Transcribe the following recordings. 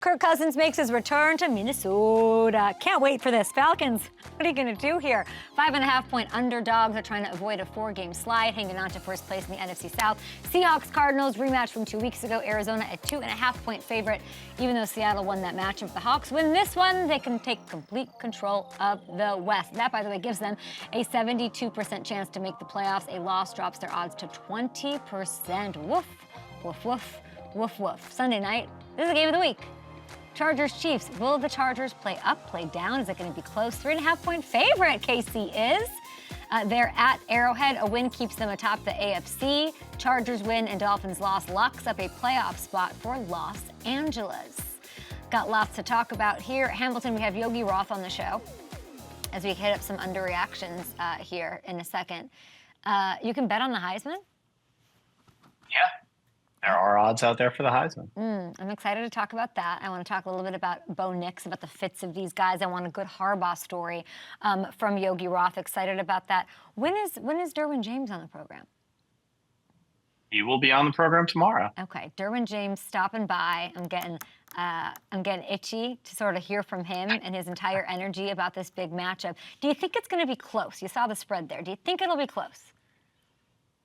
Kirk Cousins makes his return to Minnesota. Can't wait for this. Falcons, what are you going to do here? 5.5-point underdogs are trying to avoid a 4-game slide, hanging on to first place in the NFC South. Seahawks, Cardinals, rematch from 2 weeks ago. Arizona, a 2.5-point favorite. Even though Seattle won that matchup, if the Hawks win this one, they can take complete control of the West. That, by the way, gives them a 72% chance to make the playoffs. A loss drops their odds to 20%. Woof, woof, woof, woof, woof. Sunday night, this is the game of the week. Chargers-Chiefs. Will the Chargers play up, play down? Is it going to be close? 3.5-point favorite, KC is. They're at Arrowhead. A win keeps them atop the AFC. Chargers win and Dolphins loss locks up a playoff spot for Los Angeles. Got lots to talk about here. At Hamilton, we have Yogi Roth on the show as we hit up some underreactions here in a second. You can bet on the Heisman? Yeah. There are odds out there for the Heisman. I'm excited to talk about that. I want to talk a little bit about Bo Nix, about the fits of these guys. I want a good Harbaugh story from Yogi Roth. Excited about that. When is Derwin James on the program? He will be on the program tomorrow. Okay, Derwin James stopping by. I'm getting itchy to sort of hear from him and his entire energy about this big matchup. Do you think it's going to be close? You saw the spread there. Do you think it'll be close?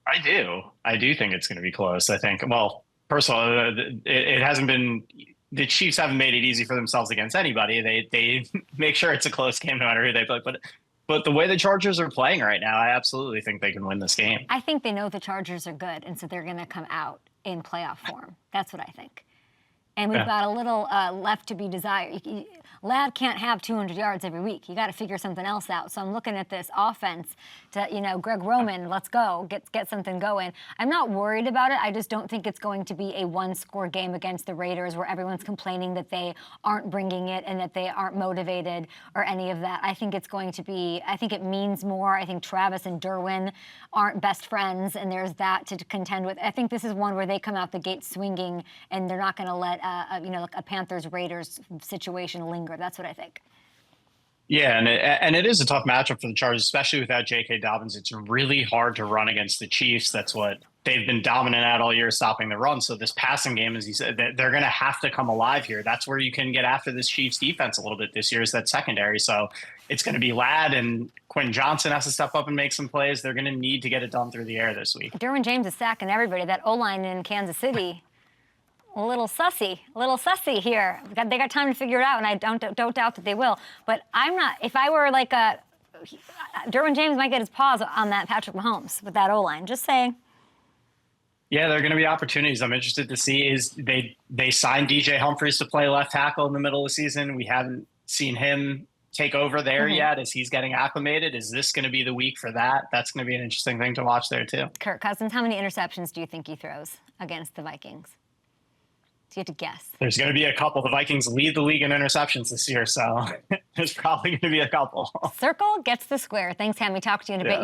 I do. I do think it's going to be close. I think, well, first of all, it hasn't been, the Chiefs haven't made it easy for themselves against anybody. They make sure it's a close game no matter who they play. But the way the Chargers are playing right now, I absolutely think they can win this game. I think they know the Chargers are good, and so they're going to come out in playoff form. That's what I think. And we've got a little left to be desired. Ladd can't have 200 yards every week. You got to figure something else out. So I'm looking at this offense to, Greg Roman, let's go, get something going. I'm not worried about it. I just don't think it's going to be a one-score game against the Raiders where everyone's complaining that they aren't bringing it and that they aren't motivated or any of that. I think it's going to be, I think it means more. I think Travis and Derwin aren't best friends, and there's that to contend with. I think this is one where they come out the gate swinging, and they're not going to let a Panthers-Raiders situation linger. That's what I think. Yeah, and it is a tough matchup for the Chargers, especially without J.K. Dobbins. It's really hard to run against the Chiefs. That's what they've been dominant at all year, stopping the run. So this passing game, as you said, they're going to have to come alive here. That's where you can get after this Chiefs defense a little bit this year, is that secondary. So it's going to be Ladd, and Quentin Johnson has to step up and make some plays. They're going to need to get it done through the air this week. Derwin James is sacking everybody. That O-line in Kansas City, a little sussy here. They got time to figure it out, and I don't doubt that they will. But I'm not. If I were like Derwin James might get his paws on that Patrick Mahomes with that O-line. Just saying. Yeah, there are going to be opportunities. I'm interested to see is they signed DJ Humphries to play left tackle in the middle of the season. We haven't seen him take over there yet as he's getting acclimated. Is this going to be the week for that? That's going to be an interesting thing to watch there too. Kirk Cousins, how many interceptions do you think he throws against the Vikings? So you have to guess. There's going to be a couple. The Vikings lead the league in interceptions this year, so there's probably going to be a couple. Circle gets the square. Thanks, Hammy. Talk to you in a bit.